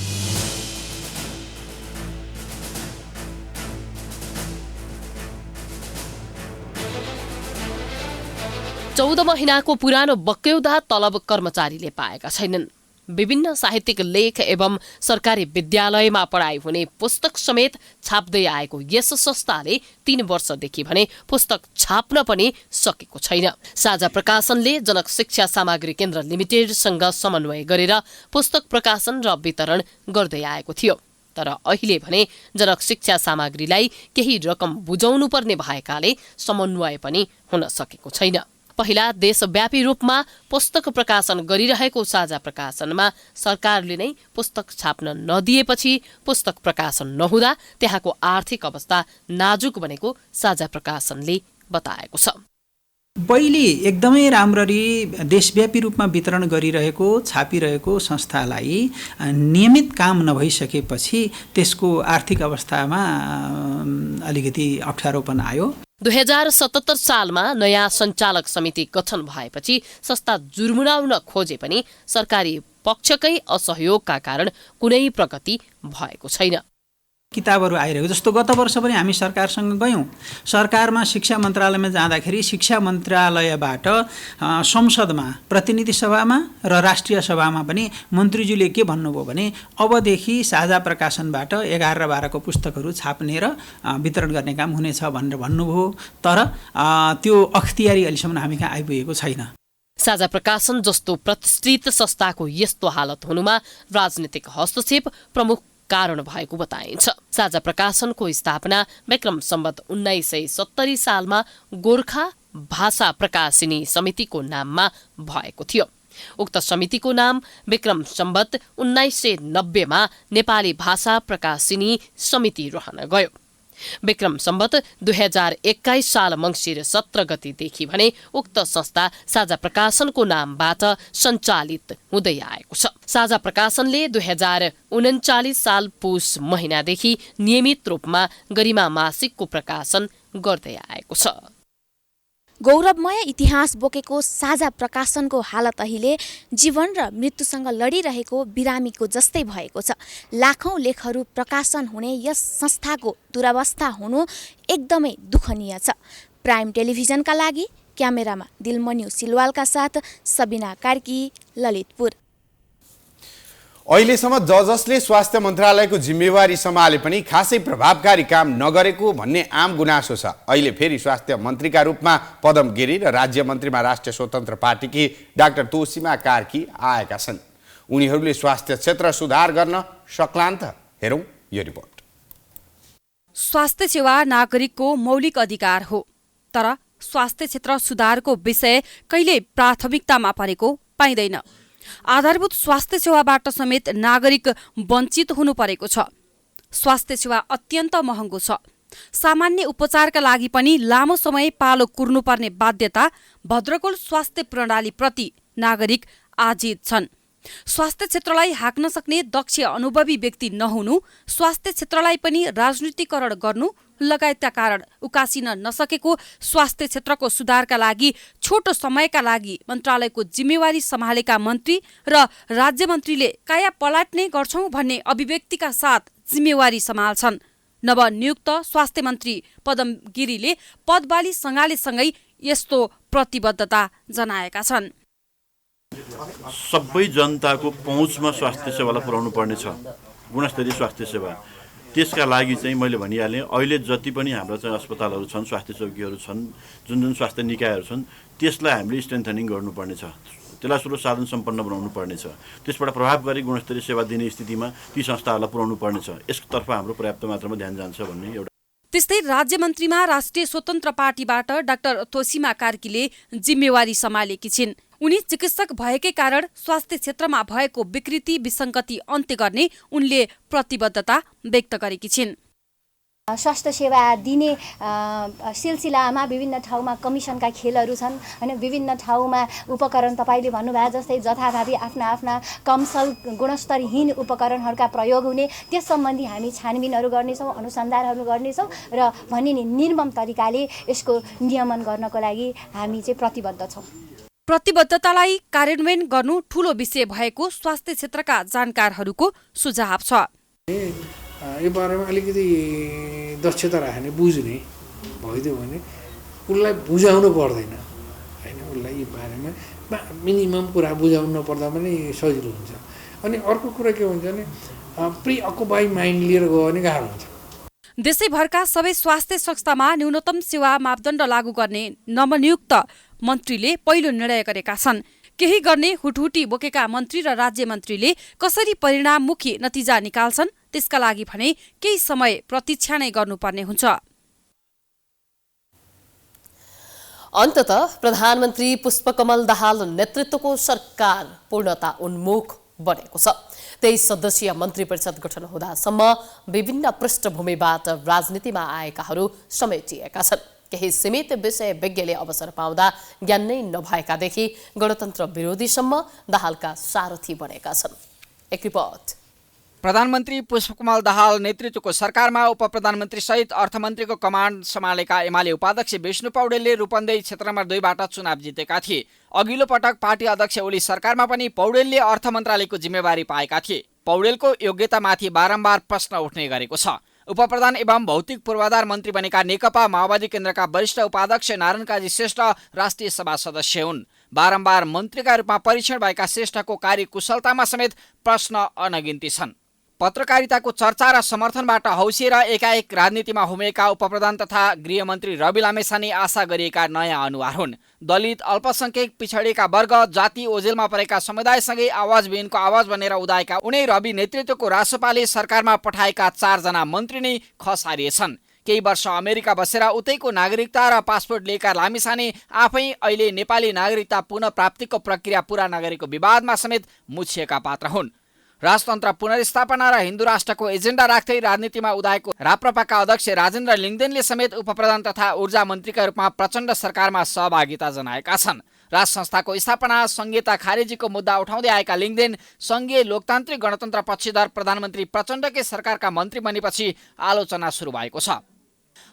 चौध महिनाको पुरानो बक्यौदा तलब कर्मचारीले पाएका छैनन्। विभिन्न साहित्यिक लेख एवं सरकारी विद्यालयमा पढाइ हुने पुस्तक समेत छाप्दै आएको यस संस्थाले 3 वर्षदेखि भने पुस्तक छाप्न पनि सकेको छैन। साझा प्रकाशनले जनक शिक्षा सामग्री केन्द्र लिमिटेडसँग समन्वय गरेर पुस्तक प्रकाशन र वितरण गर्दै आएको थियो, तर अहिले भने जनक शिक्षा सामग्रीलाई केही रकम बुझाउनु पर्ने भएकाले समन्वय पनि हुन सकेको छैन। पहिला देशव्यापी रूपमा पुस्तक प्रकाशन गरिरहेको साझा प्रकाशनमा सरकारले नै पुस्तक छाप्न नदिएपछि पुस्तक प्रकाशन नहुँदा त्यहाँको आर्थिक अवस्था नाजुक बनेको साझा प्रकाशनले बताएको छ। पहिले एकदमै राम्ररी देशव्यापी रूपमा वितरण गरिरहेको छापिरहेको संस्थालाई नियमित काम नभइसकेपछि त्यसको आर्थिक अवस्थामा अलिकति अप्ठ्यारोपन आयो। 2077 सालमा नयाँ सञ्चालक समिति गठन भएपछि संस्था जुर्मुनाउन खोजे पनि सरकारी पक्षकै असहयोगका कारण कुनै प्रगति भएको छैन। किताबहरू आइरहेको जस्तो गत वर्ष पनि हामी सरकारसँग गयौँ। सरकारमा शिक्षा मन्त्रालयमा जाँदाखेरि शिक्षा मन्त्रालयबाट संसदमा प्रतिनिधि सभामा र राष्ट्रिय सभामा पनि मन्त्रीज्यूले के भन्नुभयो भने अबदेखि साझा प्रकाशनबाट 11 र 12 को पुस्तकहरू छाप्ने र वितरण गर्ने काम हुनेछ भनेर भन्नुभयो, तर त्यो अख्तियारी अहिलेसम्म हामी कहाँ आइपुगेको छैन। साझा प्रकाशन जस्तो प्रतिष्ठित संस्थाको यस्तो हालत हुनुमा राजनीतिक हस्तक्षेप प्रमुख कारण भएको बताइन्छ। साझा प्रकाशनको स्थापना विक्रम सम्वत 1970 सालमा गोर्खा भाषा प्रकाशिनी समितिको नाममा भएको थियो। उक्त समितिको नाम विक्रम सम्वत 1990 मा नेपाली भाषा प्रकाशिनी समिति रहन गयो। विक्रम सम्वत 2021 साल मङ्सिर 17 गतेदेखि भने उक्त संस्था साझा प्रकाशनको नामबाट सञ्चालित हुँदै आएको छ। साझा प्रकाशनले 2039 साल पुस महिनादेखि नियमित रूपमा गरिमा मासिकको प्रकाशन गर्दै आएको छ। गौरवमय इतिहास बोकेको साझा प्रकाशनको हालत अहिले जीवन र मृत्युसँग लडिरहेको बिरामीको जस्तै भएको छ। लाखौं लेखहरू प्रकाशन हुने यस संस्थाको दुरावस्था हुनु एकदमै दुखनीय छ। प्राइम टेलिभिजनका लागि क्यामेरामा दिलमन्यु सिलवालका साथ सबिना कार्की, ललितपुर। अहिलेसम्म जसले स्वास्थ्य मन्त्रालयको जिम्मेवारी सम्हाले पनि खासै प्रभावकारी काम नगरेको भन्ने आम गुनासो छ। अहिले फेरि स्वास्थ्य मन्त्रीका रूपमा पदम गिरी र राज्य मन्त्रीमा राष्ट्रिय स्वतन्त्र पार्टीकी डाक्टर तोसीमा कार्की आएका छन्। उनीहरूले स्वास्थ्य क्षेत्र सुधार गर्न सक्लान् त? हेरौं यो रिपोर्ट। स्वास्थ्य सेवा नागरिकको मौलिक अधिकार हो, तर स्वास्थ्य क्षेत्र सुधारको विषय कहिले प्राथमिकतामा परेको पाइँदैन। आधारभूत स्वास्थ्य सेवाबाट समेत नागरिक वञ्चित हुनु परेको छ। स्वास्थ्य सेवा अत्यन्त महँगो छ। सामान्य उपचारका लागि पनि लामो समय पालो कुर्नुपर्ने बाध्यता भद्रकोट स्वास्थ्य प्रणालीप्रति नागरिक आजित छन्। स्वास्थ्य क्षेत्रलाई हाँक्न सक्ने दक्ष अनुभवी व्यक्ति नहुनु, स्वास्थ्य क्षेत्रलाई पनि राजनीतिकरण गर्नु लगायतका कारण उकासिन नसकेको स्वास्थ्य क्षेत्रको सुधारका लागि छोटो समयका लागि मन्त्रालयको जिम्मेवारी सम्हालेका मन्त्री र राज्य मन्त्रीले काया पलाट्ने गर्छौं भन्ने अभिव्यक्तिका साथ जिम्मेवारी सम्हाल्छन्। नवनियुक्त स्वास्थ्य मन्त्री पदम गिरीले पदबाली सँगालेसँगै यस्तो प्रतिबद्धता जनाएका छन्। सबै जनताको पहुँचमा स्वास्थ्य सेवालाई पुर्याउनु पर्नेछ, गुणस्तरीय स्वास्थ्य सेवा। त्यसका लागि चाहिँ मैले भनिहालेँ, अहिले जति पनि हाम्रा चाहिँ अस्पतालहरू छन्, स्वास्थ्य चौकीहरू छन्, जुन स्वास्थ्य निकायहरू छन्, त्यसलाई हामीले स्ट्रेन्थनिङ गर्नुपर्नेछ, त्यसलाई स्रोत साधन सम्पन्न बनाउनु पर्नेछ। त्यसबाट प्रभावकारी गुणस्तरीय सेवा दिने स्थितिमा ती संस्थाहरूलाई पुर्याउनु पर्नेछ। यसतर्फ हाम्रो पर्याप्त मात्रामा ध्यान जान्छ भन्ने एउटा। त्यस्तै राज्य मन्त्रीमा राष्ट्रिय स्वतन्त्र पार्टीबाट डाक्टर तोसीमा कार्कीले जिम्मेवारी सम्हालेकी छिन्। उनी चिकित्सक भएकै कारण स्वास्थ्य क्षेत्रमा भएको विकृति विसङ्गति अन्त्य गर्ने उनले प्रतिबद्धता व्यक्त गरेकी छिन्। स्वास्थ्य सेवा दिने सिलसिलामा विभिन्न ठाउँमा कमिसनका खेलहरू छन् होइन। विभिन्न ठाउँमा उपकरण तपाईँले भन्नुभयो जस्तै जथाभावी आफ्ना आफ्ना कमसल गुणस्तरहीन उपकरणहरूका प्रयोग हुने, त्यस सम्बन्धी हामी छानबिनहरू गर्नेछौँ, अनुसन्धानहरू गर्नेछौँ र भन्ने नि निर्मम तरिकाले यसको नियमन गर्नको लागि हामी चाहिँ प्रतिबद्ध छौँ। प्रतिबद्धतालाई कार्यान्वयन गर्नु ठूलो विषय भएको स्वास्थ्य क्षेत्रका जानकारहरूको सुझाव छ। यो बारेमा अलिकति दक्षता राख्ने, बुझ्ने भइदियो भने उसलाई बुझाउनु पर्दैन होइन। उसलाई यो बारेमा मिनिमम कुरा बुझाउनु नपर्दा पनि सजिलो हुन्छ। अनि अर्को कुरा के हुन्छ भने प्रि अकुपाई माइन्ड लिएर गयो भने गाह्रो हुन्छ। देशैभरका सबै स्वास्थ्य संस्थामा न्यूनतम सेवा मापदण्ड लागू गर्ने नवनियुक्त मन्त्रीले पहिलो निर्णय गरेका छन्। केही गर्ने हुटहुटी बोकेका मन्त्री र राज्य मन्त्रीले कसरी परिणाममुखी नतिजा निकाल्छन् त्यसका लागि भने केही समय प्रतीक्षा नै गर्नुपर्ने हुन्छ। अन्ततः प्रधानमन्त्री पुष्पकमल दाहाल नेतृत्वको सरकार पूर्णता उन्मुख बनेको छ। 23 सदस्यीय मन्त्री परिषद गठन हुँदासम्म विभिन्न पृष्ठभूमिबाट राजनीतिमा आएकाहरू समेटिएका छन्। केही सीमित विषय विज्ञले अवसर पाउँदा ज्ञान नै नभएकादेखि गणतन्त्र विरोधीसम्म दाहालका सारथी बनेका छन्। एक रिपोर्ट। प्रधानमन्त्री पुष्पकमल दाहाल नेतृत्वको सरकारमा उपप्रधानमन्त्री सहित अर्थमन्त्रीको कमान्ड सम्हालेका एमाले उपाध्यक्ष विष्णु पौडेलले रूपन्देही क्षेत्र नम्बर 2बाट चुनाव जितेका थिए। अघिल्लो पटक पार्टी अध्यक्ष ओली सरकारमा पनि पौडेलले अर्थ मन्त्रालयको जिम्मेवारी पाएका थिए। पौडेलको योग्यतामाथि बारम्बार प्रश्न उठ्ने गरेको छ। उपप्रधान एवं भौतिक पूर्वाधार मन्त्री बनेका नेकपा माओवादी केन्द्रका वरिष्ठ उपाध्यक्ष नारायण काजी श्रेष्ठ राष्ट्रिय सभा सदस्य हुन्। बारम्बार मन्त्रीका रूपमा परीक्षण भएका श्रेष्ठको कार्यकुशलतामा समेत प्रश्न अनगिन्ती छन्। पत्रकारिताको चर्चा र समर्थनबाट हौसिएर एकाएक राजनीतिमा हुमेका उपप्रधान तथा गृहमन्त्री रवि लामेछाने आशा गरिएका नयाँ अनुहार हुन्। दलित, अल्पसंख्यक, पिछडिएका वर्ग, जाति ओझेलमा परेका समुदायसँगै आवाजविहीनको आवाज बनेर उदाएका उनै रवि नेतृत्वको रासोपाले सरकारमा पठाएका 4 जना मन्त्री नै खसारिएछन्। केही वर्ष अमेरिका बसेर उतैको नागरिकता र पासपोर्ट लिएका लामिछाने आफै अहिले नेपाली नागरिकता पुनः प्राप्तिको प्रक्रिया पूरा नगरेको विवादमा समेत मुछिएका पात्र हुन्। राजतन्त्र पुनर्स्थापना र हिन्दू राष्ट्रको एजेन्डा राख्दै राजनीतिमा उदाएको राप्रपाका अध्यक्ष राजेन्द्र लिङ्गदेनले समेत उपप्रधान तथा ऊर्जा मन्त्रीका रूपमा प्रचण्ड सरकारमा सहभागिता जनाएका छन्। राज संस्थाको स्थापना संघीयता खारेजीको मुद्दा उठाउँदै आएका लिङ्गदेन संघीय लोकतान्त्रिक गणतन्त्र पक्षधर प्रधानमन्त्री प्रचण्डकै सरकारका मन्त्री बनेपछि आलोचना सुरु भएको छ।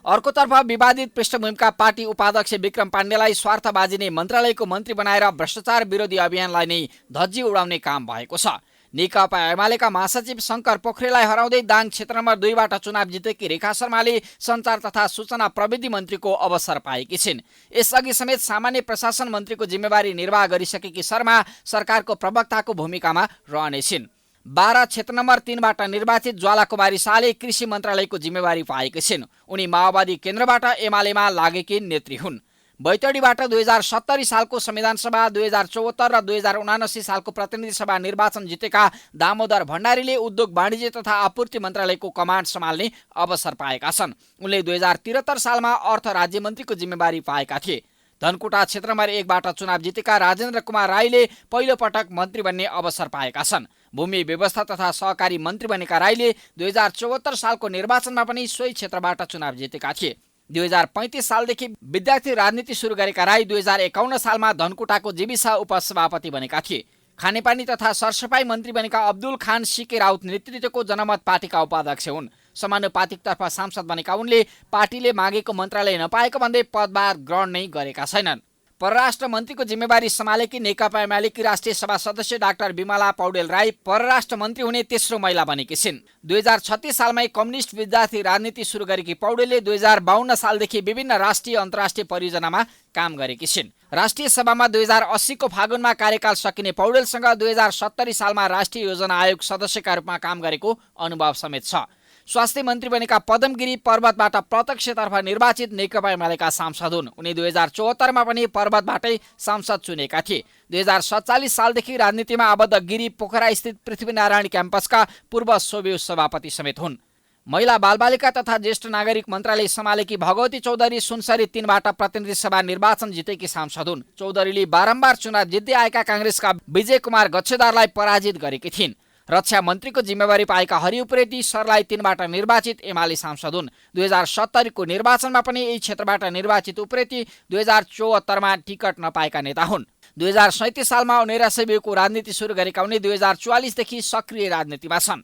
अर्कोतर्फ विवादित पृष्ठभूमिका पार्टी उपाध्यक्ष विक्रम पाण्डेलाई स्वार्थबाजी नै मन्त्रालयको मन्त्री बनाएर भ्रष्टाचार विरोधी अभियानलाई नै धज्जी उडाउने काम भएको छ। नेकपा एमालेका महासचिव शङ्कर पोखरेललाई हराउँदै दाङ क्षेत्र नम्बर 2बाट चुनाव जितेकी रेखा शर्माले सञ्चार तथा सूचना प्रविधि मन्त्रीको अवसर पाएकी छिन्। यसअघि समेत सामान्य प्रशासन मन्त्रीको जिम्मेवारी निर्वाह गरिसकेकी शर्मा सरकारको प्रवक्ताको भूमिकामा रहनेछिन्। 12 क्षेत्र नम्बर 3बाट निर्वाचित ज्वालाकुमारी शाहले कृषि मन्त्रालयको जिम्मेवारी पाएकी छिन्। उनी माओवादी केन्द्रबाट एमालेमा लागेकी नेत्री हुन्। बैतडीबाट 2070 सालको संविधानसभा, 2074 र 2079 सालको प्रतिनिधि सभा निर्वाचन जितेका दामोदर भण्डारीले उद्योग वाणिज्य तथा आपूर्ति मन्त्रालयको कमान्ड सम्हाल्ने अवसर पाएका छन्। उनले 2073 सालमा अर्थ राज्यमन्त्रीको जिम्मेवारी पाएका थिए। धनकुटा क्षेत्र नम्बर 1 बाट चुनाव जितेका राजेन्द्र कुमार राईले पहिलो पटक मन्त्री बन्ने अवसर पाएका छन्। भूमि व्यवस्था तथा सहकारी मन्त्री बनेका राईले 2074 सालको निर्वाचनमा पनि सोही क्षेत्रबाट चुनाव जितेका थिए। 2035 सालदेखि विद्यार्थी राजनीति सुरु गरेका राई 2051 सालमा धनकुटाको जीविसा उपसभापति बनेका थिए। खानेपानी तथा सरसफाई मन्त्री बनेका अब्दुल खान सिके राउत नेतृत्वको जनमत पार्टीका उपाध्यक्ष हुन्। समानुपातिकतर्फ सांसद बनेका उनले पार्टीले मागेको मन्त्रालय नपाएको भन्दै पदभार ग्रहण नै गरेका छैनन्। परराष्ट्र मन्त्रीको जिम्मेवारी सम्हालेकी नेकपा एमालेकी राष्ट्रिय सभा सदस्य डाक्टर विमला पौडेल राई परराष्ट्र मन्त्री हुने तेस्रो महिला बनेकी छिन्। 2036 सालमै कम्युनिस्ट विद्यार्थी राजनीति सुरु गरेकी पौडेलले 2052 सालदेखि विभिन्न राष्ट्रिय अन्तर्राष्ट्रिय परियोजनामा काम गरेकी छिन्। राष्ट्रिय सभामा 2080 को फागुनमा कार्यकाल सकिने पौडेलसँग 2070 सालमा राष्ट्रिय योजना आयोग सदस्यका रूपमा काम गरेको अनुभव समेत छ। स्वास्थ्य मन्त्री बनेका पदम गिरी पर्वतबाट प्रत्यक्षतर्फ निर्वाचित नेकपा एमालेका सांसद हुन्। उनी 2074 मा पनि पर्वतबाटै सांसद चुनेका थिए। 2047 सालदेखि राजनीतिमा आबद्ध गिरी पोखरा स्थित पृथ्वीनारायण क्याम्पसका पूर्व सोभियत सभापति समेत हुन्। महिला बालबालिका तथा ज्येष्ठ नागरिक मन्त्रालय सम्हालेकी भगवती चौधरी सुनसरी 3 बाट प्रतिनिधि सभा निर्वाचन जितेकी सांसद हुन्। चौधरीले बारम्बार चुनाव जित्दै आएका काङ्ग्रेसका विजय कुमार गच्छेदारलाई पराजित गरेकी थिइन्। रक्षा मन्त्रीको जिम्मेवारी पाएका हरि उप्रेती सरलाई 3 बाट निर्वाचित एमाले सांसद हुन्। 2070 को निर्वाचनमा पनि यही क्षेत्रबाट निर्वाचित उप्रेती 2074 मा टिकट नपाएका नेता हुन्। 2037 सालमा 19 को राजनीति सुरु गरेका उनी 2044 देखि सक्रिय राजनीतिमा छन्।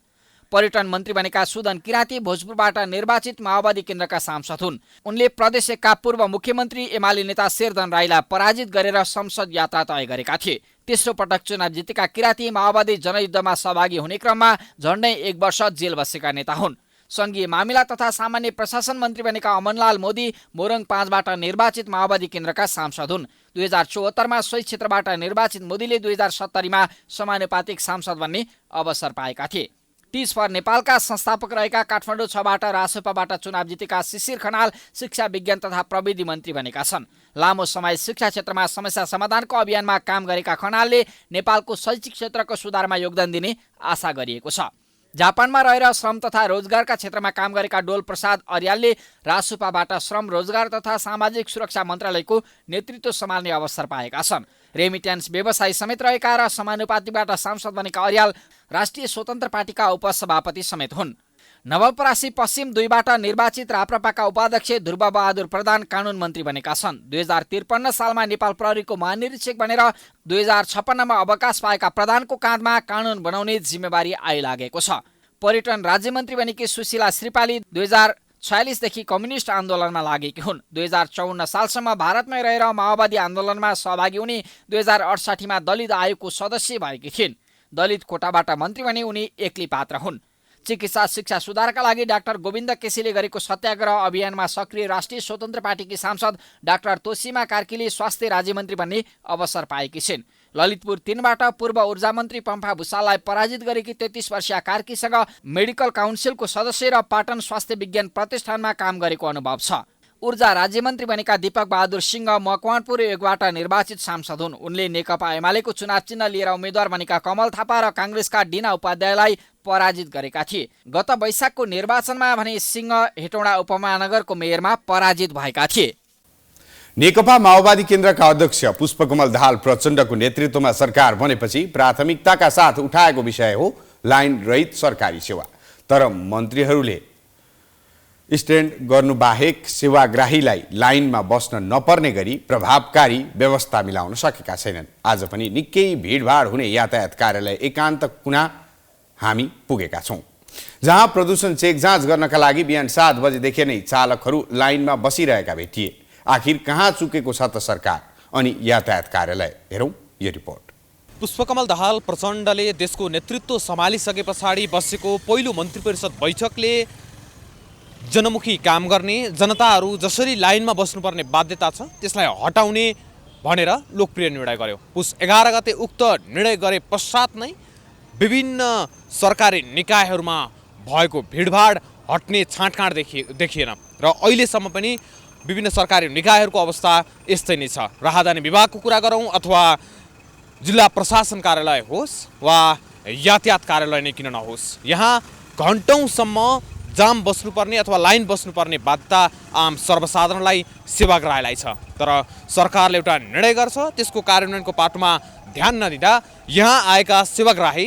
पर्यटन मन्त्री बनेका सुदन किराँती भोजपुरबाट निर्वाचित माओवादी केन्द्रका सांसद हुन्। उनले प्रदेश 1 का पूर्व मुख्यमन्त्री एमाले नेता शेरधन राईलाई पराजित गरेर संसद यात्रा तय गरेका थिए। तेस्रो पटक चुनाव जितेका किराँती माओवादी जनयुद्धमा सहभागी हुने क्रममा झण्डै 1 वर्ष जेल बसेका नेता हुन्। संघीय मामिला तथा सामान्य प्रशासन मन्त्री बनेका अमनलाल मोदी मोरङ 5 बाट निर्वाचित माओवादी केन्द्रका सांसद हुन्। 2074 मा सोही क्षेत्रबाट निर्वाचित मोदीले 2070 मा समानुपातिक सांसद बन्ने अवसर पाएका थिए। टिज फर नेपालका संस्थापक रहेका काठमाडौँ 6 बाट रासोपाबाट चुनाव जितेका शिशिर खनाल शिक्षा विज्ञान तथा प्रविधि मन्त्री बनेका छन्। लामो समय शिक्षा क्षेत्रमा समस्या समाधानको अभियानमा काम गरेका खनालले नेपालको शैक्षिक क्षेत्रको सुधारमा योगदान दिने आशा गरिएको छ। जापानमा रहेर श्रम तथा रोजगारका क्षेत्रमा काम गरेका डोल प्रसाद अर्यालले रासोपाबाट श्रम रोजगार तथा सामाजिक सुरक्षा मन्त्रालयको नेतृत्व सम्हाल्ने अवसर पाएका छन्। रेमिट्यान्स व्यवसायी समेत रहेका र समानुपातिकबाट सांसद बनेका अर्याल राष्ट्रिय स्वतन्त्र पार्टीका उपसभापति समेत हुन्। नवलपरासी पश्चिम 2 बाट निर्वाचित राप्रपाका उपाध्यक्ष ध्रुवबहादुर प्रधान कानुन मन्त्री बनेका छन्। 2053 सालमा नेपाल प्रहरीको महानिरीक्षक बनेर 2056 मा अवकाश पाएका प्रधानको काँधमा कानुन बनाउने जिम्मेवारी आइलागेको छ। पर्यटन राज्यमन्त्री बनेकी सुशीला श्रीपाली 2046 देखि कम्युनिस्ट आन्दोलनमा लागेकी हुन्। 2054 सालसम्म भारतमै रहेर माओवादी आन्दोलनमा सहभागी हुने 2068 मा दलित आयोगको सदस्य भएकी थिइन्। दलित कोटाबाट मन्त्री बने उनी एक्लै पात्र हुन्। चिकित्सा शिक्षा सुधारका लागि डाक्टर गोविन्द केसीले गरेको सत्याग्रह अभियानमा सक्रिय राष्ट्रिय स्वतन्त्र पार्टीकी सांसद डाक्टर तोसीमा कार्कीले स्वास्थ्य राज्यमन्त्री बन्ने अवसर पाएकी छिन्। ललितपुर 3 बाट पूर्व ऊर्जा मन्त्री पम्फा भूषाललाई पराजित गरेकी 33 वर्षीय कार्कीसँग मेडिकल काउन्सिलको सदस्य र पाटन स्वास्थ्य विज्ञान प्रतिष्ठानमा काम गरेको अनुभव छ। ऊर्जा राज्यमन्त्री बनेका दीपक बहादुर सिंह मकवानपुर 1 बाट निर्वाचित सांसद हुन्। उनले नेकपा एमालेको चुनाव चिन्ह लिएर उम्मेद्वार बनेका कमल थापा र काङ्ग्रेसका डिना उपाध्यायलाई पराजित गरेका थिए। गत वैशाखको निर्वाचनमा भने सिंह हेटौँडा उपमहानगरको मेयरमा पराजित भएका थिए। नेकपा माओवादी केन्द्रका अध्यक्ष पुष्पकमल दाहाल प्रचण्डको नेतृत्वमा सरकार बनेपछि प्राथमिकताका साथ उठाएको विषय हो लाइन रहित सरकारी सेवा। तर मन्त्रीहरूले स्ट्यान्ड गर्नुबाहेक सेवाग्राहीलाई लाइनमा बस्न नपर्ने गरी प्रभावकारी व्यवस्था मिलाउन सकेका छैनन्। आज पनि निकै भिडभाड हुने यातायात कार्यालय एकान्त कुना हामी पुगेका छौँ, जहाँ प्रदूषण चेक जाँच गर्नका लागि बिहान 7 बजेदेखि नै चालकहरू लाइनमा बसिरहेका भेटिए। आखिर कहाँ चुकेको छ त सरकार अनि यातायात कार्यालय? हेरौँ यो रिपोर्ट। पुष्पकमल दाहाल प्रचण्डले देशको नेतृत्व सम्हालिसके पछाडि बसेको पहिलो मन्त्री परिषद बैठकले जनमुखी काम गर्ने, जनताहरू जसरी लाइनमा बस्नुपर्ने बाध्यता छ त्यसलाई हटाउने भनेर लोकप्रिय निर्णय गर्यो। पुस 11 गते उक्त निर्णय गरे पश्चात नै विभिन्न सरकारी निकायहरूमा भएको भिडभाड हट्ने छाँटकाँट देखिएन र अहिलेसम्म पनि विभिन्न सरकारी निकायहरूको अवस्था यस्तै नै छ। राहदानी विभागको कुरा गरौँ अथवा जिल्ला प्रशासन कार्यालय होस् वा यातायात कार्यालय नै किन नहोस्, यहाँ घन्टौँसम्म जाम बस्नुपर्ने अथवा लाइन बस्नुपर्ने बाध्यता आम सर्वसाधारणलाई सेवाग्राहीलाई छ। तर सरकारले एउटा निर्णय गर्छ, त्यसको कार्यान्वयनको पाटोमा ध्यान नदिँदा यहाँ आएका सेवाग्राही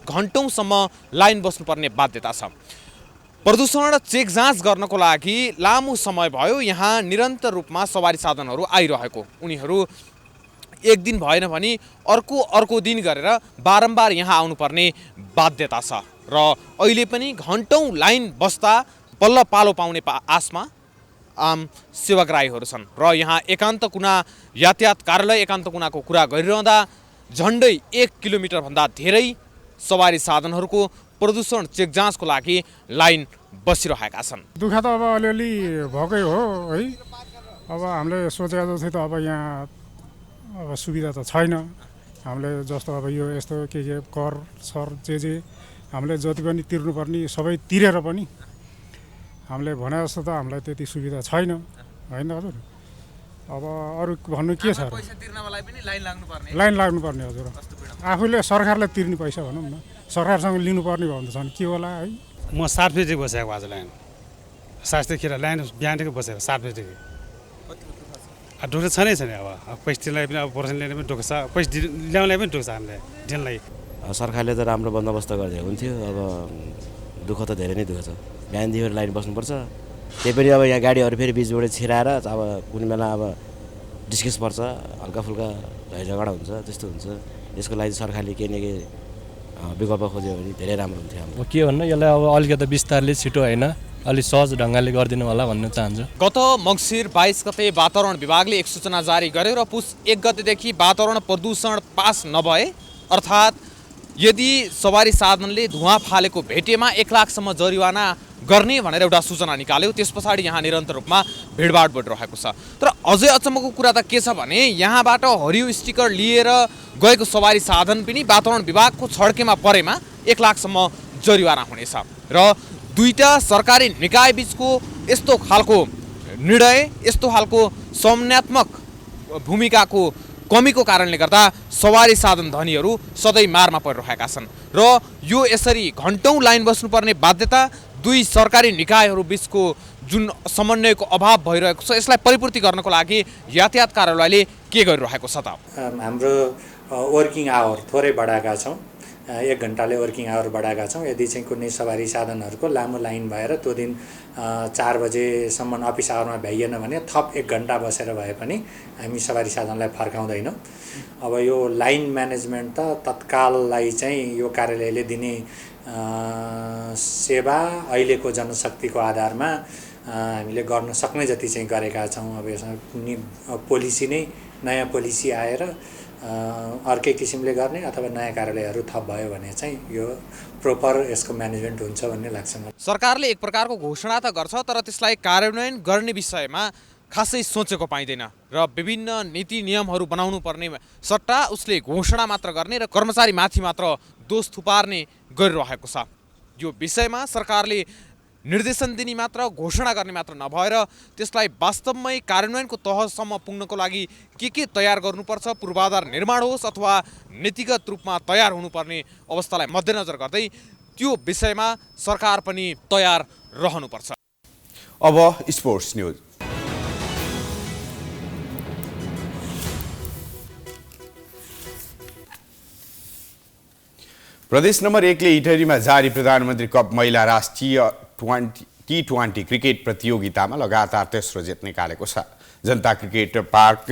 घन्टौँसम्म लाइन बस्नुपर्ने बाध्यता छ। प्रदूषण चेक जाँच गर्नको लागि लामो समय भयो यहाँ निरन्तर रूपमा सवारी साधनहरू आइरहेको। उनीहरू एक दिन भएन भने अर्को दिन गरेर बारम्बार यहाँ आउनुपर्ने बाध्यता छ र अहिले पनि घन्टौँ लाइन बस्दा बल्ल पालो पाउने आशमा आम सेवाग्राहीहरू छन् र यहाँ एकान्त कुना यातायात कार्यालय एकान्त कुनाको कुरा गरिरहँदा झन्डै 1 किलोमिटरभन्दा धेरै सवारी साधनहरूको प्रदूषण चेक जाँचको लागि लाइन बसिरहेका छन्। दुःख त अब अलिअलि भएकै हो है। अब हामीले सोचेका जस्तै त अब यहाँ अब सुविधा त छैन। हामीले जस्तो अब यो यस्तो के कर सर जे हामीले जति पनि तिर्नुपर्ने सबै तिरेर पनि हामीले भने जस्तो त हामीलाई त्यति सुविधा छैन होइन हजुर। अब अरू भन्नु के छ, लाइन लाग्नुपर्ने हजुर। आफूले सरकारले तिर्ने पैसा भनौँ न, सरकारसँग लिनुपर्ने भयो भने त के होला है। म 7 बजेदेखि बसेको आज लाइन, शास्त्रीखेर लाइन बिहानदेखि बसेको 7 बजेदेखि। दुःख छ नै छैन। अब पैसालाई पनि अब पर्सन ल्याउने पनि दुःख छ, पैसा ल्याउनलाई पनि दुःख छ हामीले दिनलाई। सरकारले त राम्रो बन्दोबस्त गरिदिएको हुन्थ्यो। अब दुःख त धेरै नै दुःख छ। बिहानदेखि लाइन बस्नुपर्छ, त्यही पनि अब यहाँ गाडीहरू फेरि बिचबाट छिराएर अब कुनै बेला अब डिस्कस पर्छ, हल्का फुल्का झैझगडा हुन्छ, त्यस्तो हुन्छ। यसको लागि सरकारले केही न केही विकल्प खोज्यो भने धेरै राम्रो हुन्थ्यो। हाम्रो के भन्नु, यसलाई अब अलिकति बिस्तारले छिटो होइन अलिक सहज ढङ्गले गरिदिनु होला भन्न चाहन्छु। गत मङ्सिर 22 गते वातावरण विभागले एक सूचना जारी गर्यो र पुस 1 गतेदेखि वातावरण प्रदूषण पास नभए अर्थात् यदि सवारी साधनले धुवाँ फालेको भेटेमा 1 लाखसम्म जरिवाना गर्ने भनेर एउटा सूचना निकाल्यो। त्यस पछाडि यहाँ निरन्तर रूपमा भिडभाड बढिरहेको छ। तर अझै अचम्मको कुरा त के छ भने यहाँबाट हरियो स्टिकर लिएर गएको सवारी साधन पनि वातावरण विभागको छड्केमा परेमा 1 लाखसम्म जरिवाना हुनेछ। र दुईटा सरकारी निकाय बीचको यस्तो खालको निर्णय, यस्तो खालको समन्वयात्मक भूमिकाको कमीको कारणले गर्दा सवारी साधन धनीहरू सधैँ मारमा परिरहेका छन् र यो यसरी घन्टौँ लाइन बस्नुपर्ने बाध्यता दुई सरकारी निकायहरू बीचको जुन समन्वयको अभाव भइरहेको छ यसलाई परिपूर्ति गर्नको लागि यातायात कार्यालयले के गरिरहेको छ त? हाम्रो वर्किङ आवर थोरै बढाएका छौँ, 1 घन्टाले वर्किङ आवर बढाएका छौँ। यदि चाहिँ कुनै सवारी साधनहरूको लामो लाइन भएर त्यो दिन 4 बजेसम्म अफिस आवरमा भ्याइएन भने थप 1 घन्टा बसेर भए पनि हामी सवारी साधनलाई फर्काउँदैनौँ। अब यो लाइन म्यानेजमेन्ट त तत्काललाई चाहिँ यो कार्यालयले दिने सेवा अहिलेको जनशक्तिको आधारमा हामीले गर्न सक्ने जति चाहिँ गरेका छौँ। अब यसमा पोलिसी नै नयाँ पोलिसी आएर अर्कै किसिमले गर्ने अथवा नयाँ कार्यालयहरू थप भयो भने चाहिँ यो प्रोपर यसको म्यानेजमेन्ट हुन्छ भन्ने लाग्छ मलाई। सरकारले एक प्रकारको घोषणा त गर्छ तर त्यसलाई कार्यान्वयन गर्ने विषयमा खासै सोचेको पाइँदैन र विभिन्न नीति नियमहरू बनाउनु पर्ने सट्टा उसले घोषणा मात्र गर्ने र कर्मचारीमाथि मात्र दोष थुपार्ने गरिरहेको छ। यो विषयमा सरकारले निर्देशन दिने मात्र, घोषणा गर्ने मात्र नभएर त्यसलाई वास्तवमै कार्यान्वयनको तहसम्म पुग्नको लागि के तयार गर्नुपर्छ, पूर्वाधार निर्माण होस् अथवा नीतिगत रूपमा तयार हुनुपर्ने अवस्थालाई मध्यनजर गर्दै त्यो विषयमा सरकार पनि तयार रहनुपर्छ। अब स्पोर्ट्स न्यूज। प्रदेश नम्बर 1 ले इटहरीमा जारी प्रधानमन्त्री कप महिला राष्ट्रिय T20 क्रिकेट प्रतियोगितामा लगातार तेस्रो जित निकालेको छ। जनता क्रिकेट पार्क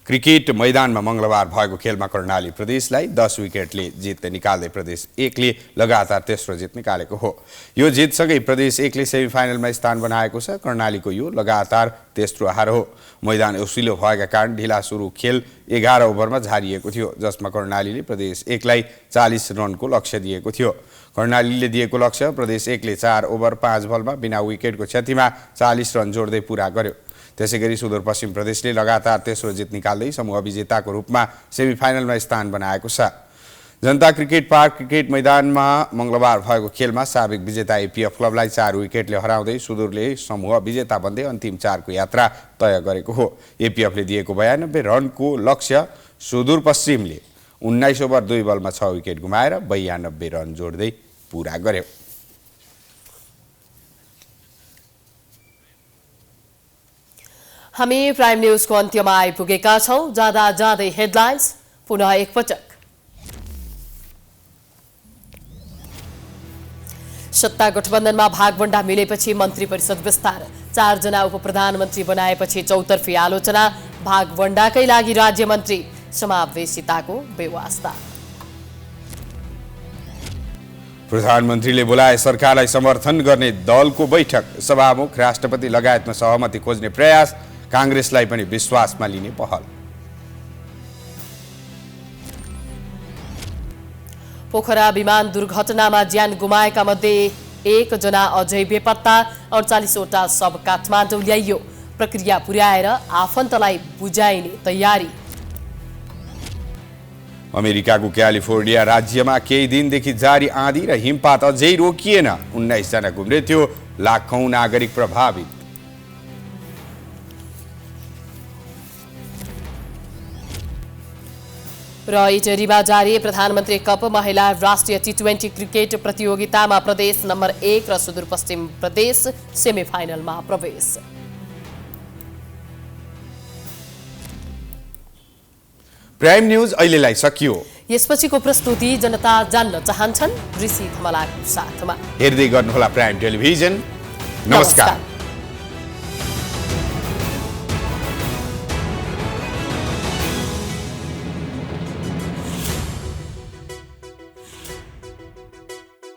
क्रिकेट मैदानमा मङ्गलबार भएको खेलमा कर्णाली प्रदेशलाई 10 विकेटले जित निकाल्दै प्रदेश 1 ले लगातार तेस्रो जित निकालेको हो। यो जितसँगै प्रदेश 1 ले सेमिफाइनलमा स्थान बनाएको छ। कर्णालीको यो लगातार तेस्रो हार हो। मैदान ओसिलो भएका कारण ढिला सुरु खेल 11 ओभरमा झारिएको थियो, जसमा कर्णालीले प्रदेश 1 लाई 40 रनको लक्ष्य दिएको थियो। कर्णालीले दिएको लक्ष्य प्रदेश 1 ले 4 ओभर 5 बलमा बिना विकेटको क्षतिमा 40 रन जोड्दै पूरा गर्यो। त्यसैगरी सुदूरपश्चिम प्रदेशले लगातार तेस्रो जित निकाल्दै समूह विजेताको रूपमा सेमिफाइनलमा स्थान बनाएको छ। जनता क्रिकेट पार्क क्रिकेट मैदानमा मङ्गलबार भएको खेलमा साबिक विजेता एपीएफ क्लबलाई 4 विकेटले हराउँदै सुदूरले समूह विजेता बन्दै अन्तिम 4 को यात्रा तय गरेको हो। एपीएफले दिएको 92 रनको लक्ष्य सुदूरपश्चिमले 19 ओभर 2 बलमा 6 विकेट गुमाएर 92 रन जोड्दै पूरा गर्यो। हामी प्राइम न्यूजको अन्त्यमा आइपुगेका छौं। जाँदा जाँदै हेडलाइन्स पुनः एकपटक। सत्ता गठबन्धनमा भागवण्डा मिलेपछि मन्त्री परिषद विस्तार। 4 जना उपप्रधानमन्त्री बनाएपछि चौतर्फी आलोचना। भागवण्डाकै लागि राज्य मन्त्री समावेशिताको बेवास्ता। प्रधानमन्त्रीले बोलाए सरकारलाई समर्थन गर्ने दलको बैठक। सभामुख राष्ट्रपति लगायतमा सहमति खोज्ने प्रयास। कांग्रेसलाई पनि विश्वासमा लिने पहल। पोखरा विमान दुर्घटनामा ज्यान गुमाएका मध्ये 1 जना अझै बेपत्ता। 48 वटा शव काठमाडौँ ल्याइयो। प्रक्रिया पुर्याएर आफन्तलाई बुझाइने तयारी। अमेरिकाको क्यालिफोर्निया राज्यमा केही दिनदेखि जारी आँधी र हिमपात अझै रोकिएन। 19 जनाको मृत्यु, लाखौं नागरिक प्रभावित। र इटलीमा जारी प्रधानमन्त्री कप महिला राष्ट्रिय टी20 क्रिकेट प्रतियोगितामा प्रदेश नम्बर 1 र सुदूरपश्चिम प्रदेश सेमिफाइनलमा प्रवेश। प्राइम न्यूज अहिलेलाई सकियो। यसपछिको प्रस्तुति जनता जान्न चाहन्छन् ऋषि धमलाको साथमा। हेर्दै गर्नुहोला प्राइम टेलिभिजन। नमस्कार।